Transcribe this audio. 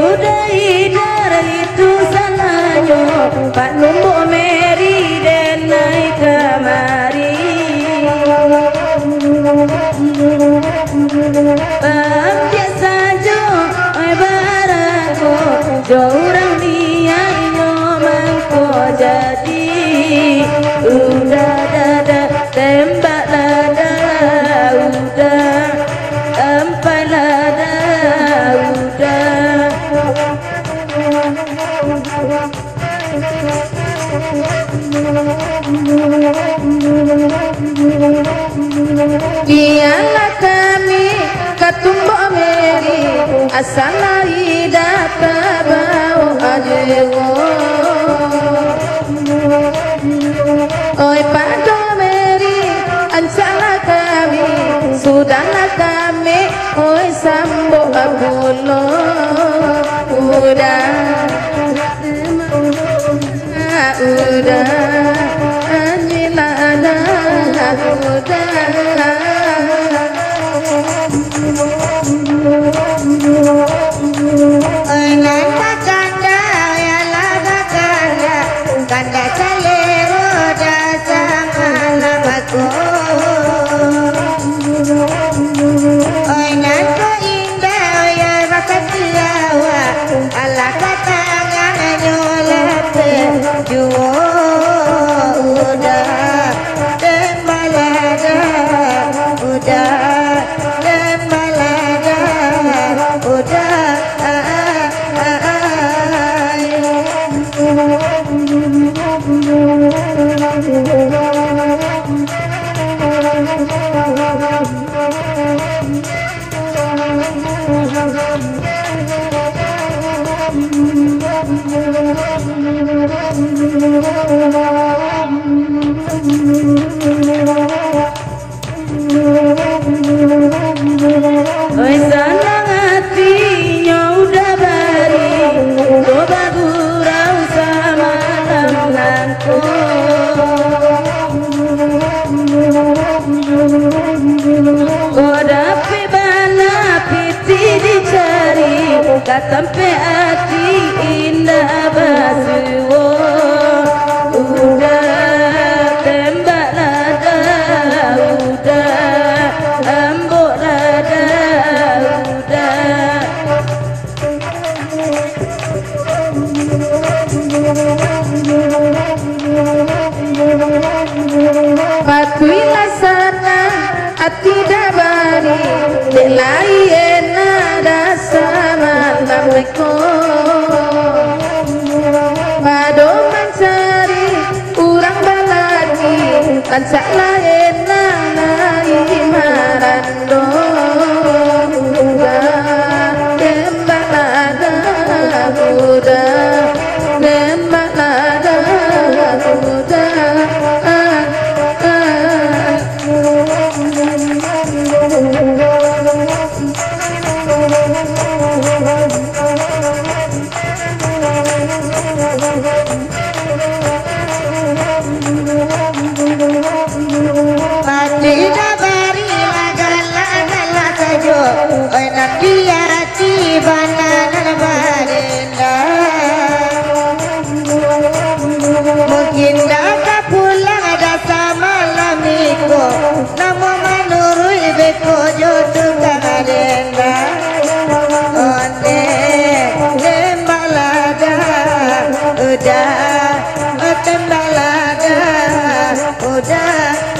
udah dari itu sananya Pak Numbuk Meri dan naik kemari biasa jo barangku jorang dia mangko jadi udah dada tembak lada udah empat lada udah dialah kami ketumbuk Meri asal ida bau ajewo oi Pak Meri ancalah kami sudahlah kami oi sambung abulo udah anjilana kanda salero jasa malamaku oi nanto indah ya rasa tiawa ala katangan nyolate juo udah tembalada udah tembalada udah oi senang hatinya udah bari coba gurau sama temanku kodapi bana piti dicari gak sampai hati indah basuwo udah tembak lada udah embuk lada udah patuilah sana hati dabari lain ada sama namiko pado mencari urang balagi kan sak lain nanai marando udah tembak lada udah tembak lada udah tidak bari lagala sajo oi nandia cibana barinda mungkin dah pulang ada sama lamiko namo manurui beko jodoh kamarenda onde tembalada udah tembalada udah